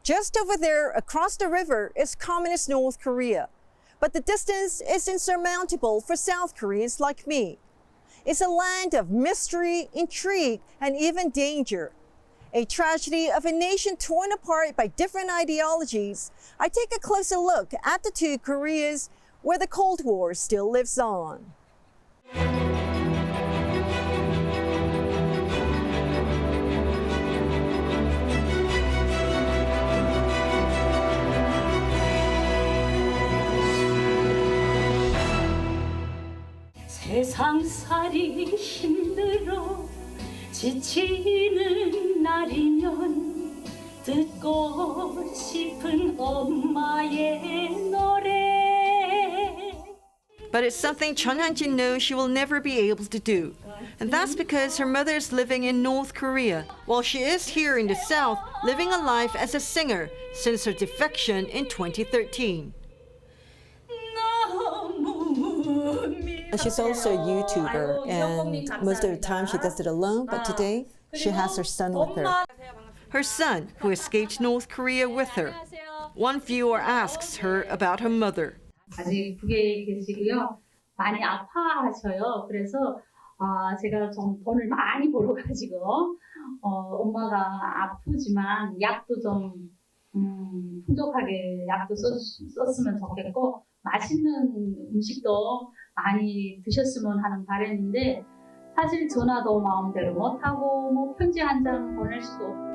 Just over there, across the river, is communist North Korea. But the distance is insurmountable for South Koreans like me. It's a land of mystery, intrigue, and even danger. A tragedy of a nation torn apart by different ideologies. I take a closer look at the two Koreas where the Cold War still lives on. 세상살이 힘들어 지치는 날이면 듣고 싶은 엄마의 노래. But it's something Chun Han-jin knows she will never be able to do. And that's because her mother is living in North Korea, while she is here in the South, living a life as a singer since her defection in 2013. She's also a YouTuber, and most of the time she does it alone, but today she has her son with her. Her son, who escaped North Korea with her. One viewer asks her about her mother. 아직 북에 계시고요. 많이 아파하셔요. 그래서 제가 좀 돈을 많이 벌어가지고 엄마가 아프지만 약도 좀 풍족하게 약도 썼으면 좋겠고 맛있는 음식도 많이 드셨으면 하는 바람인데 사실 전화도 마음대로 못하고 뭐 편지 한 장 보낼 수도 없고.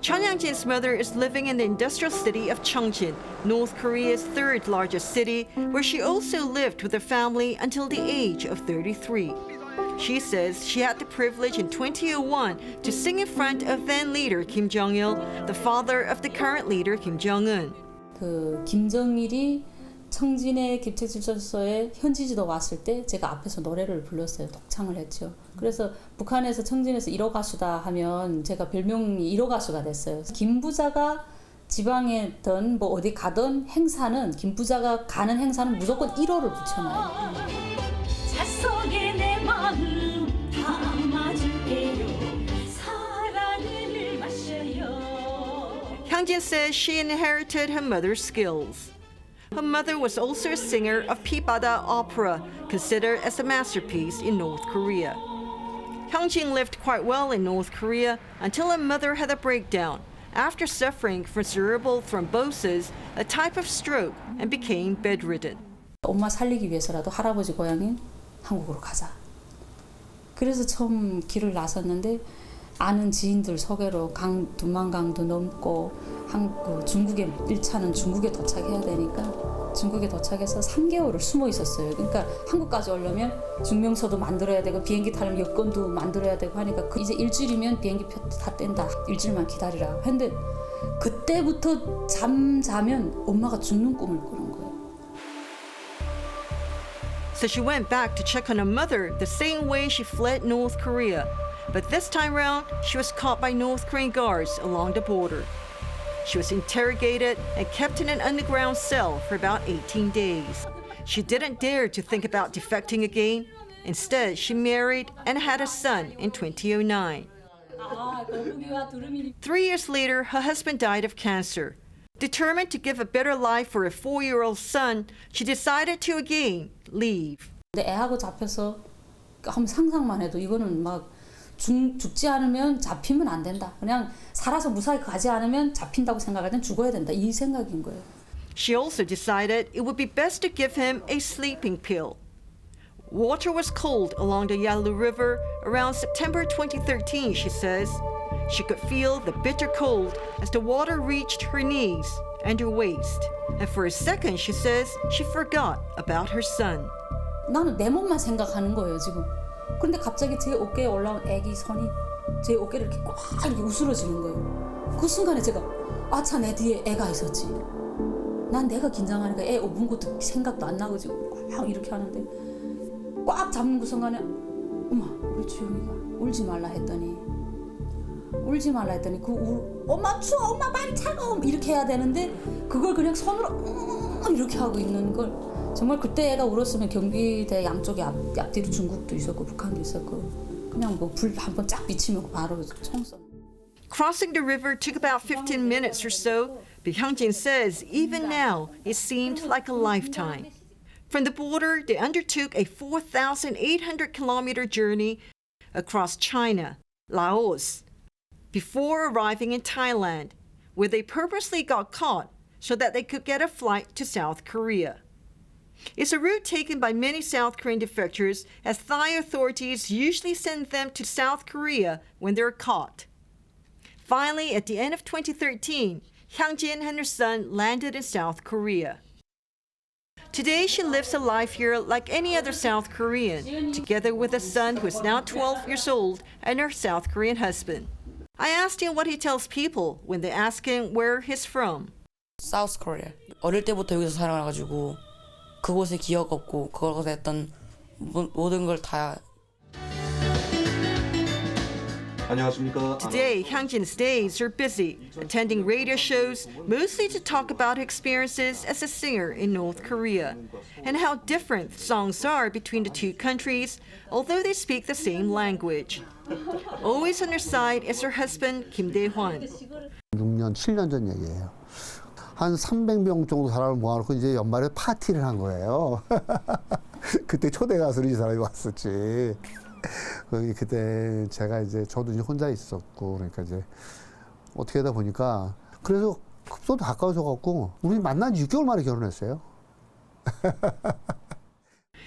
Chun Han-jin's mother is living in the industrial city of Cheongjin, North Korea's third largest city, where she also lived with her family until the age of 33. She says she had the privilege in 2001 to sing in front of then leader Kim Jong-il, the father of the current leader Kim Jong-un. 그 김정일이 청진의 기체질서에 현지지도 왔을 때 제가 앞에서 노래를 불렀어요. 독창을 했죠. 그래서 북한에서 청진에서 1호 가수다 하면 제가 별명이 1호 가수가 됐어요. 김 부자가 지방에든 뭐 어디 가든 행사는 김 부자가 가는 행사는 무조건 1호를 붙여놔요. 잣속에 내 마음 담아줄게요. 사랑을 마셔요. Hyungjin says she inherited her mother's skills. Her mother was also a singer of Pibada opera, considered as a masterpiece in North Korea. Hyungjin lived quite well in North Korea until her mother had a breakdown after suffering from cerebral thrombosis, a type of stroke, and became bedridden. 엄마 살리기 위해서라도 할아버지 고향인 한국으로 가자. 그래서 처음 길을 나섰는데 아는 지인들 소개로 두만강도 넘고 중국에 1차는 중국에 도착해야 되니까 중국에 도착해서 3개월을 숨어 있었어요. 그러니까 한국까지 오려면 증명서도 만들어야 되고 비행기 타려면 여권도 만들어야 되고 하니까 이제 일주일이면 비행기 표 다 뗀다. 일주일만 기다리라. 근데 그때부터 잠자면 엄마가 죽는 꿈을 꾸는 거예요. So she went back to check on her mother the same way she fled North Korea. But this time round, she was caught by North Korean guards along the border. She was interrogated and kept in an underground cell for about 18 days. She didn't dare to think about defecting again. Instead, she married and had a son in 2009. 3 years later, her husband died of cancer. Determined to give a better life for a 4-year-old son, she decided to again leave. 근데 애하고 잡혀서 한번 상상만 해도 이거는 막 죽지 않으면 잡히면 안 된다. 그냥 살아서 무사히 가지 않으면 잡힌다고 생각하면 죽어야 된다. 이 생각인 거예요. She also decided it would be best to give him a sleeping pill. Water was cold along the Yalu River around September 2013, she says. She could feel the bitter cold as the water reached her knees and her waist. And for a second, she says, she forgot about her son. 나는 내 몸만 생각하는 거예요, 지금. 그런데 갑자기 제 어깨에 올라온 애기 손이 제 어깨를 이렇게 꽉 이렇게 우스러지는 거예요. 그 순간에 제가 아차 내 뒤에 애가 있었지. 난 내가 긴장하니까 애 업은 것도 생각도 안 나고 지금 막 이렇게 하는데 꽉 잡는 그 순간에 엄마 우리 주영이가 울지 말라 했더니 엄마 추워 엄마 빨리 차가워 이렇게 해야 되는데 그걸 그냥 손으로 이렇게 하고 있는 걸 정말 그때 애가 울었으면 경비대 양쪽에 앞뒤로 중국도 있었고 북한도 있었고 그냥 뭐 불 한 번 쫙 비치면 바로 총 쏘는. Crossing the river took about 15 minutes or so, but Hyungjin says even now it seemed like a lifetime. From the border, they undertook a 4,800-kilometer journey across China, Laos, before arriving in Thailand, where they purposely got caught so that they could get a flight to South Korea. It's a route taken by many South Korean defectors, as Thai authorities usually send them to South Korea when they're caught. Finally, at the end of 2013, Hyungjin and her son landed in South Korea. Today, she lives a life here like any other South Korean, together with a son who is now 12 years old and her South Korean husband. I asked him what he tells people when they ask him where he's from. South Korea. 어릴 때부터 여기서 살아가지고 그곳에 기억 없고 그것에 했던 모든 걸 다. 안녕하십니까. Today, Hyungjin's days are busy, attending radio shows, mostly to talk about her experiences as a singer in North Korea, and how different songs are between the two countries, although they speak the same language. Always on her side is her husband, Kim Dae-hwan. 6년, 7년 전 얘기예요. 한 300명 정도 사람을 모아놓고 이제 연말에 파티를 한 거예요. 그때 초대 가수로 이 사람이 왔었지. 그때 제가 이제 저도 이제 혼자 있었고 그러니까 이제 어떻게 하다 보니까 그래서 급소도 가까워져 갖고 우리 만난 지 6개월 만에 결혼했어요.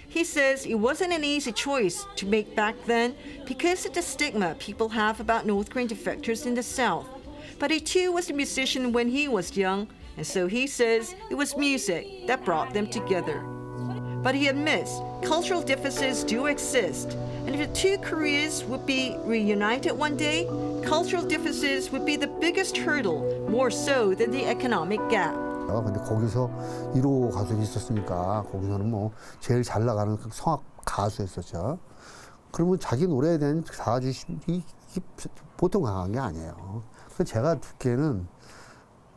He says it wasn't an easy choice to make back then because of the stigma people have about North Korean defectors in the South. But he too was a musician when he was young, and so he says it was music that brought them together. But he admits cultural differences do exist, and if the two Koreas would be reunited one day, cultural differences would be the biggest hurdle, more so than the economic gap. 근데 거기서 1호 가수가 있었으니까 거기서는 뭐 제일 잘 나가는 성악 가수였었죠. 그러면 자기 노래에 대한 자아주심이 보통 강한 게 아니에요. 그래서 제가 듣기에는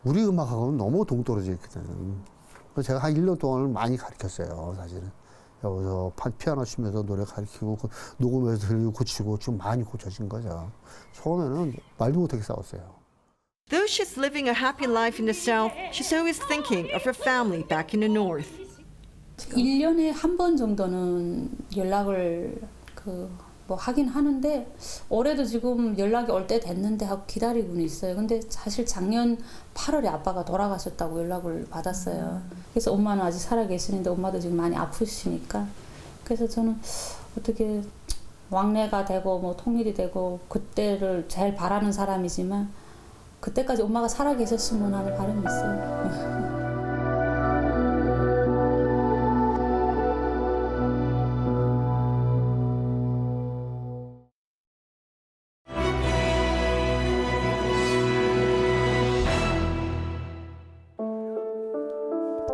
우리 음악하고는 너무 동떨어져 있거든. 그래서 제가 한 1년 동안을 많이 가르쳤어요, 사실은. 여기서 피아노 치면서 노래 가르치고 녹음해서 들리고 고치고 좀 많이 고쳐진 거죠. 처음에는 말도 못하게 싸웠어요. Though she's living a happy life in the South, she's always thinking of her family back in the North. 1년에 한 번 정도는 연락을 뭐 하긴 하는데 올해도 지금 연락이 올 때 됐는데 하고 기다리고는 있어요. 근데 사실 작년 8월에 아빠가 돌아가셨다고 연락을 받았어요. 그래서 엄마는 아직 살아 계시는데 엄마도 지금 많이 아프시니까 그래서 저는 어떻게 왕래가 되고 뭐 통일이 되고 그때를 제일 바라는 사람이지만 그때까지 엄마가 살아 계셨으면 하는 바람이 있어요.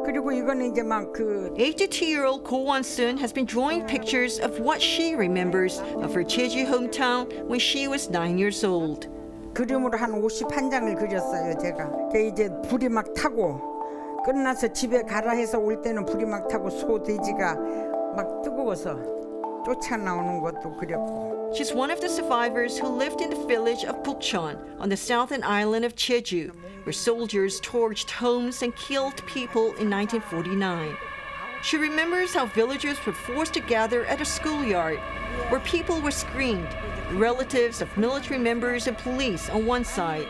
그리고 이거는 이제 막 82-year-old Ko Won-sun has been drawing pictures of what she remembers of her Jeju hometown when she was 9 years old. 그림으로 한 51장을 그렸어요, 제가. 이제 불이 막 타고 끝나서 집에 가라 해서 올 때는 불이 막 타고 소 돼지가 막 뜨거워서 쫓아 나오는 것도 그렸고. She's one of the survivors who lived in the village of Bukchon on the southern island of Jeju, where soldiers torched homes and killed people in 1949. She remembers how villagers were forced to gather at a schoolyard, where people were screened, the relatives of military members and police on one side,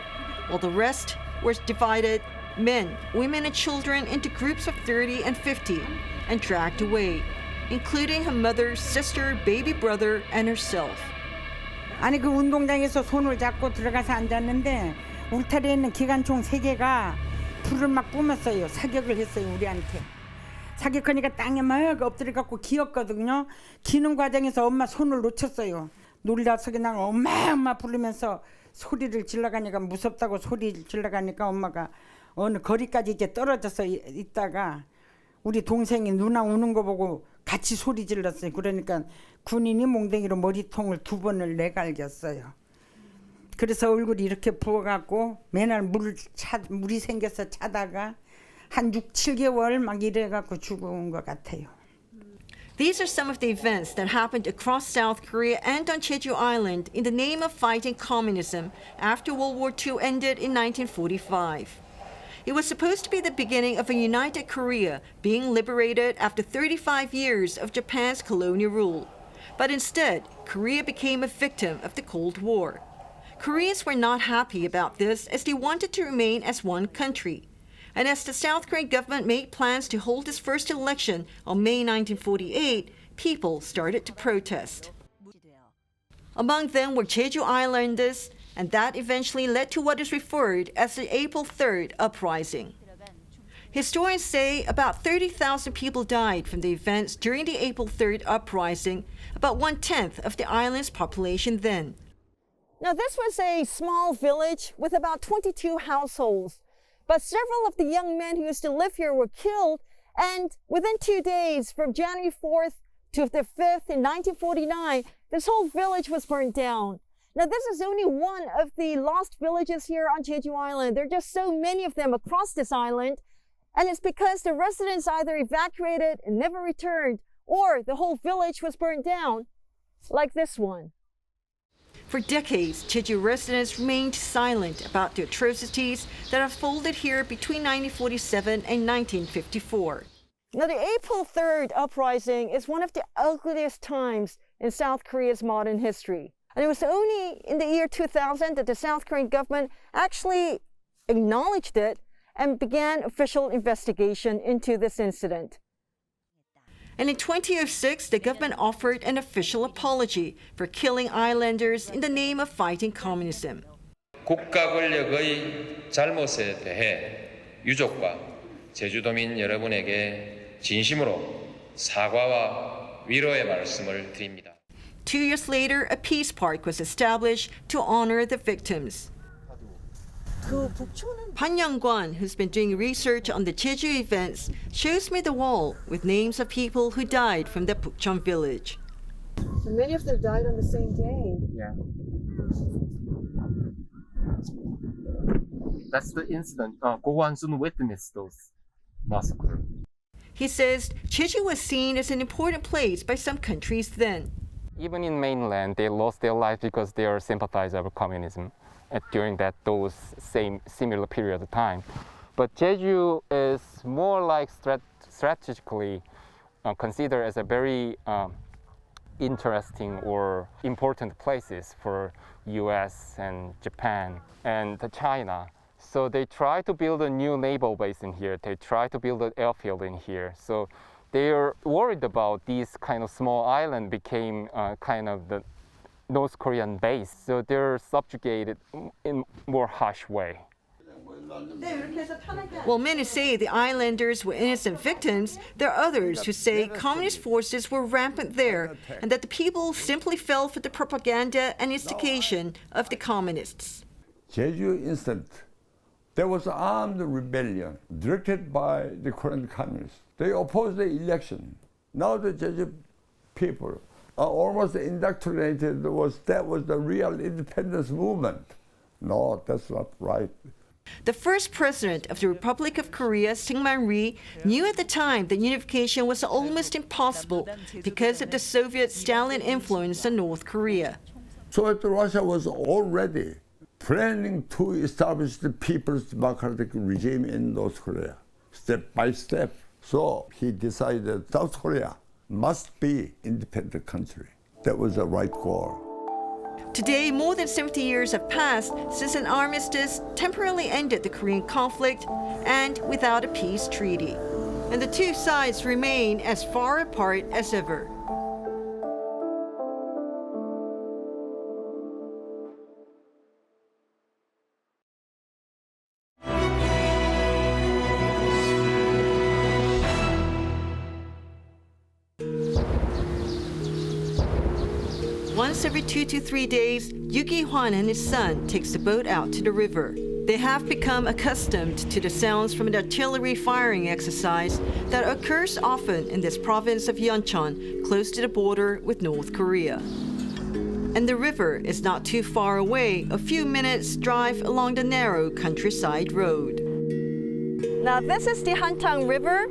while the rest were divided, men, women, and children, into groups of 30 and 50, and dragged away, including her mother, sister, baby brother, and herself. 아니 그 운동장에서 손을 잡고 들어가서 앉았는데 울타리에 있는 기관총 3개가 불을 막 뿜었어요. 사격을 했어요, 우리한테. 사격하니까 땅에 막 엎드려 갖고 기었거든요. 기는 과정에서 엄마 손을 놓쳤어요. 놀라서 그냥 엄마 부르면서 소리를 질러가니까 무섭다고 소리를 질러가니까 엄마가 어느 거리까지 이제 떨어져서 있다가 우리 동생이 누나 우는 거 보고 같이 소리 질렀어요. 그러니까 군인이 몽댕이로 머리통을 2번을 내갈겼어요. 그래서 얼굴이 이렇게 부어갖고 맨날 물이 생겨서 차다가 한 6, 7개월 막 이래갖고 죽은 것 같아요. These are some of the events that happened across South Korea and on Jeju Island in the name of fighting communism after World War II ended in 1945. It was supposed to be the beginning of a united Korea being liberated after 35 years of Japan's colonial rule. But instead, Korea became a victim of the Cold War. Koreans were not happy about this as they wanted to remain as one country. And as the South Korean government made plans to hold its first election on May 1948, people started to protest. Among them were Jeju Islanders, and that eventually led to what is referred as the April 3rd uprising. Historians say about 30,000 people died from the events during the April 3rd uprising, about 1/10 of the island's population then. Now, this was a small village with about 22 households. But several of the young men who used to live here were killed, and within 2 days, from January 4th to the 5th in 1949, this whole village was burned down. Now, this is only one of the lost villages here on Jeju Island. There are just so many of them across this island, and it's because the residents either evacuated and never returned, or the whole village was burned down, like this one. For decades, Jeju residents remained silent about the atrocities that unfolded here between 1947 and 1954. Now, the April 3rd uprising is one of the ugliest times in South Korea's modern history. And it was only in the year 2000 that the South Korean government actually acknowledged it and began official investigation into this incident. And in 2006, the government offered an official apology for killing islanders in the name of fighting communism. 국가 권력의 잘못에 대해 유족과 제주도민 여러분에게 진심으로 사과와 위로의 말씀을 드립니다. 2 years later, a peace park was established to honor the victims. Pan Young-kwan, who's been doing research on the Jeju events, shows me the wall with names of people who died from the Pukchon village. So many of them died on the same day. Yeah. That's the incident. Go Hwan-soon witnessed those massacres. He says Jeju was seen as an important place by some countries then. Even in mainland, they lost their lives because they are sympathizers of communism during those similar period of time. But Jeju is more like strategically considered as a very interesting or important places for U.S. and Japan and China. So they try to build a new naval base in here. They try to build an airfield in here. So they're worried about these kind of small island became kind of the North Korean base. So they're subjugated in more harsh way. While many say the islanders were innocent victims, there are others who say communist forces were rampant there and that the people simply fell for the propaganda and instigation of the communists. Jeju incident, there was an armed rebellion directed by the Korean communists. They opposed the election. Now the Jeju people are almost indoctrinated. That was the real independence movement. No, that's not right. The first president of the Republic of Korea, Syngman Rhee, knew at the time that unification was almost impossible because of the Soviet Stalin influence on North Korea. So Russia was already planning to establish the People's Democratic regime in North Korea, step by step. So he decided South Korea must be independent country. That was the right goal. Today, more than 70 years have passed since an armistice temporarily ended the Korean conflict and without a peace treaty. And the two sides remain as far apart as ever. Once every 2 to 3 days, Yoo Gi-hwan and his son takes the boat out to the river. They have become accustomed to the sounds from an artillery firing exercise that occurs often in this province of Yeoncheon, close to the border with North Korea. And the river is not too far away, a few minutes' drive along the narrow countryside road. Now this is the Hantang River.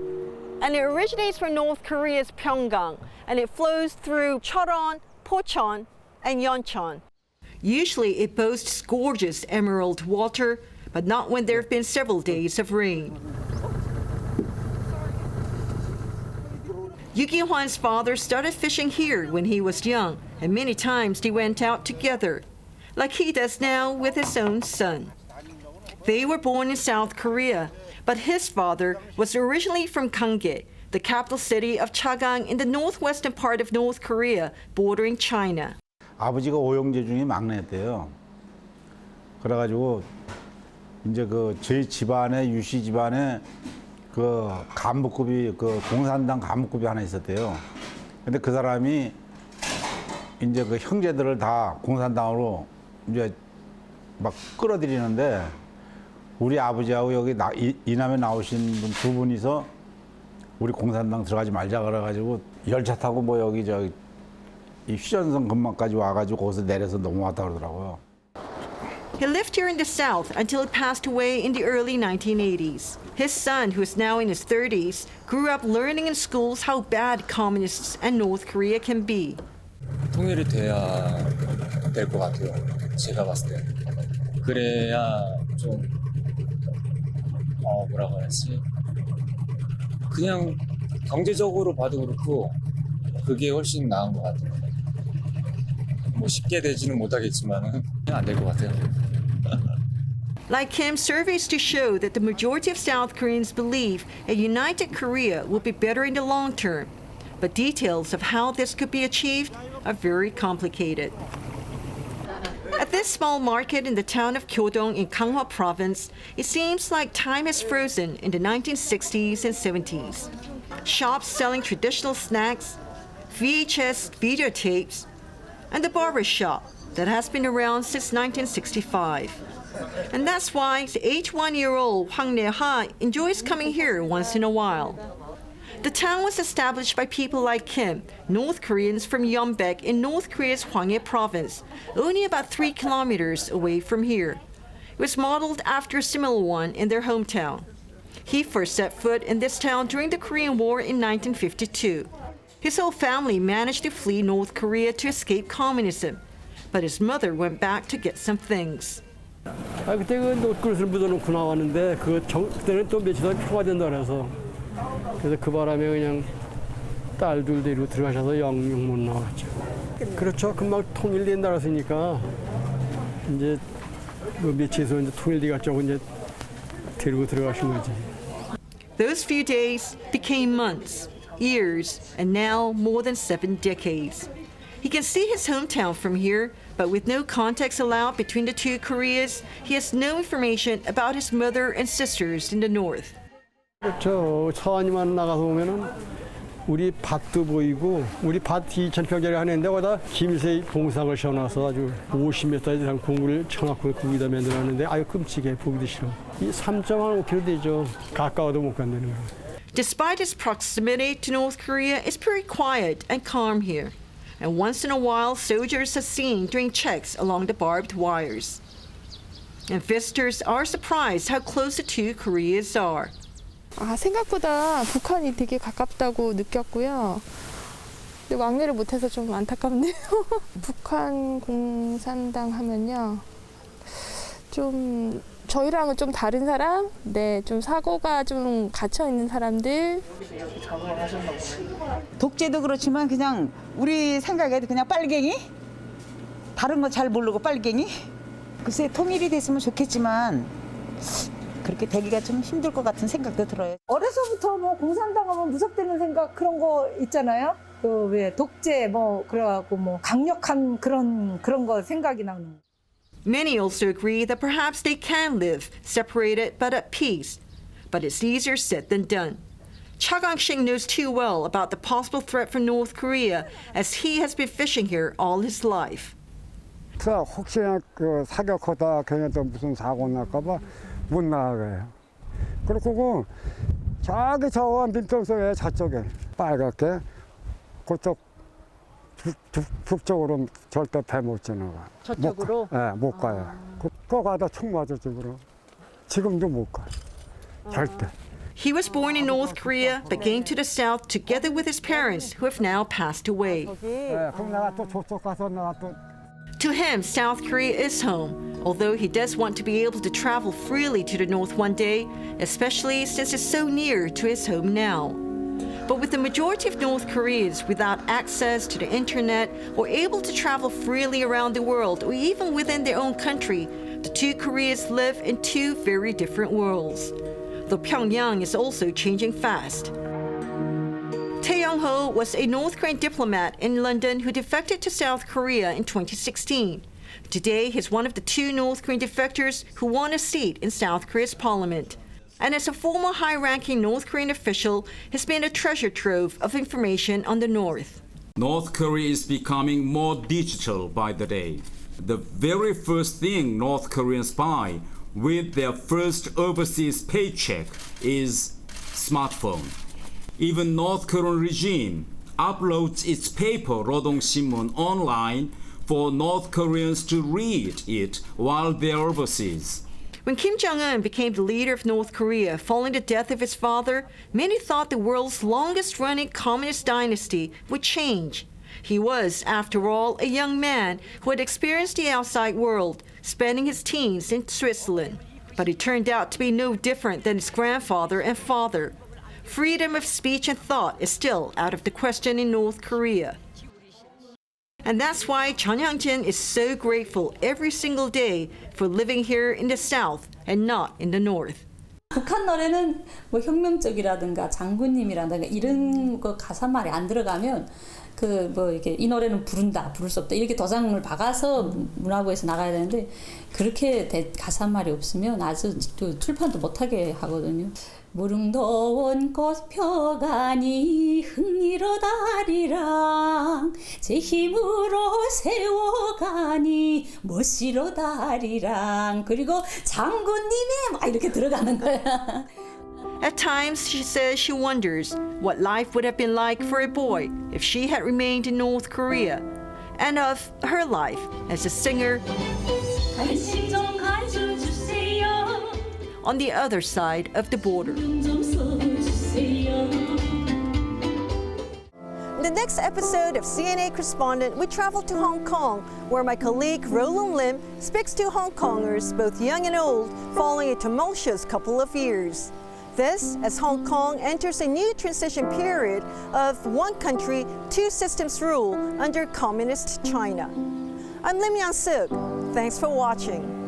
and it originates from North Korea's Pyeonggang, and it flows through Cheoron, Pocheon, and Yeoncheon. Usually it boasts gorgeous emerald water, but not when there have been several days of rain. Yu Ki-hwan's father started fishing here when he was young, and many times they went out together, like he does now with his own son. They were born in South Korea, but his father was originally from Ganggae, the capital city of Chagang in the northwestern part of North Korea, bordering China. 아버지가 오형제 중에 막내였대요. 그래가지고 이제 그 저희 집안에 유씨 집안에 그 간부급이 그 공산당 간부급이 하나 있었대요. 근데 그 사람이 이제 그 형제들을 다 공산당으로 이제 막 끌어들이는데 우리 아버지하고 여기 이남에 나오신 분 두 분이서 우리 공산당 들어가지 말자 그래가지고 열차 타고 뭐 여기 저기 이 휴전선 근방까지 와가지고 거기서 내려서 넘어왔다 그러더라고요. He lived here in the South until he passed away in the early 1980s. His son, who is now in his 30s, grew up learning in schools how bad communists and North Korea can be. 통일이 돼야 될 것 같아요. 제가 봤을 때. 그래야 좀 뭐라고 해야지? 그냥 경제적으로 봐도 그렇고 그게 훨씬 나은 것 같아요. 뭐 쉽게 되지는 못하겠지만은 안 될 것 같아요. Like him, surveys to show that the majority of South Koreans believe a united Korea will be better in the long term. But details of how this could be achieved are very complicated. At this small market in the town of Kyodong in Ganghwa Province, it seems like time has frozen in the 1960s and 70s. Shops selling traditional snacks, VHS videotapes, and the barber shop that has been around since 1965. And that's why the 81-year-old Hwang Ne-ha enjoys coming here once in a while. The town was established by people like him, North Koreans from Yeonbaek in North Korea's Hwanghae province, only about 3 kilometers away from here. It was modeled after a similar one in their hometown. He first set foot in this town during the Korean War in 1952. His whole family managed to flee North Korea to escape communism, but his mother went back to get some things. 그때 그 옷그릇을 묻어놓고 나왔는데 그때는 또 며칠 동안 표가 된다 그래서 그 바람에 그냥 딸들 데리고 들어가셔서 영영 못 나왔죠. 그렇죠. 금방 통일된 나라였으니까 이제 뭐 며칠에서 이제 통일돼가지고 이제 데리고 들어가신 거지. Those few days became months, years, and now more than 7 decades. He can see his hometown from here, but with no context allowed between the two Koreas, he has no information about his mother and sisters in the north. 그렇죠. 서안이만 나가서 보면은 우리 밭도 보이고 우리 밭 2,000평짜리 하는데 거기다 김새 봉상을 씌워놔서 아주 50m 이상 공구를 쳐놓고 거기다 만들었는데 아유 끔찍해 보기도 싫어. 이 3.5km 되죠. 가까워도 못 간다는 거. Despite its proximity to North Korea, it's pretty quiet and calm here. And once in a while, soldiers are seen doing checks along the barbed wires. And visitors are surprised how close the two Koreas are. 생각보다 북한이 되게 가깝다고 느꼈고요. 근데 왕래를 못해서 좀 안타깝네요. 북한 공산당 하면요. 좀 저희랑은 좀 다른 사람? 네, 좀 사고가 좀 갇혀 있는 사람들. 독재도 그렇지만 그냥 우리 생각에도 그냥 빨갱이? 다른 거 잘 모르고 빨갱이? 글쎄 통일이 됐으면 좋겠지만 그렇게 되기가 좀 힘들 것 같은 생각도 들어요. 어려서부터 뭐 공산당 하면 무섭다는 생각 그런 거 있잖아요. 그 왜 독재 뭐 그래갖고 뭐 강력한 그런 거 생각이 나는. Many also agree that perhaps they can live separated but at peace. But it's easier said than done. Cha Gang-shik knows too well about the possible threat from North Korea as he has been fishing here all his life. 혹시나 그 사격하다 괜히 또 무슨 사고 날까봐 못 나가요. 그리고 저기 저 민통성에 저쪽에 빨갛게 그쪽 북쪽으로 절대 배 못 지나가. 저쪽으로? 네, 못 가요. 그거 가다 총 맞았죠, 그럼. 지금도 못 가. 절대. He was born in North Korea but came to the South together with his parents who have now passed away. 그럼 내가 또 저쪽 가서 내가 또 To him, South Korea is home, although he does want to be able to travel freely to the North one day, especially since it's so near to his home now. But with the majority of North Koreans without access to the internet or able to travel freely around the world or even within their own country, the two Koreas live in two very different worlds. Though Pyongyang is also changing fast. Tae Young-ho was a North Korean diplomat in London who defected to South Korea in 2016. Today, he's one of the two North Korean defectors who won a seat in South Korea's parliament. And as a former high-ranking North Korean official, he's been a treasure trove of information on the North. North Korea is becoming more digital by the day. The very first thing North Koreans buy with their first overseas paycheck is smartphone. Even North Korean regime uploads its paper Rodong-Sinmun online for North Koreans to read it while they're overseas. When Kim Jong-un became the leader of North Korea following the death of his father, many thought the world's longest-running communist dynasty would change. He was, after all, a young man who had experienced the outside world, spending his teens in Switzerland. But he turned out to be no different than his grandfather and father. Freedom of speech and thought is still out of the question in North Korea. And that's why Chun Hyung-jin is so grateful every single day for living here in the South and not in the North. 북한 노래는 뭐 혁명적이라든가 장군님이라든가 이런 거 가사말이 안 들어가면 그 뭐 이렇게 이 노래는 부른다, 부를 수 없다 이렇게 도장을 박아서 문화부에서 나가야 되는데 그렇게 가사말이 없으면 아주 또 출판도 못하게 하거든요. 무릉도원 꽃 펴가니 흥이로다리랑 제 힘으로 세워가니 멋이로다리랑 그리고 장군님의 막 이렇게 들어가는 거야. At times, she says she wonders what life would have been like for a boy if she had remained in North Korea, and of her life as a singer 관심 좀 가져주세요. on the other side of the border. 좀 써주세요. In the next episode of CNA Correspondent, we travel to Hong Kong, where my colleague Roland Lim speaks to Hong Kongers, both young and old, following a tumultuous couple of years. This as Hong Kong enters a new transition period of one country, two systems rule under communist China. I'm Lim Yang-suk. Thanks for watching.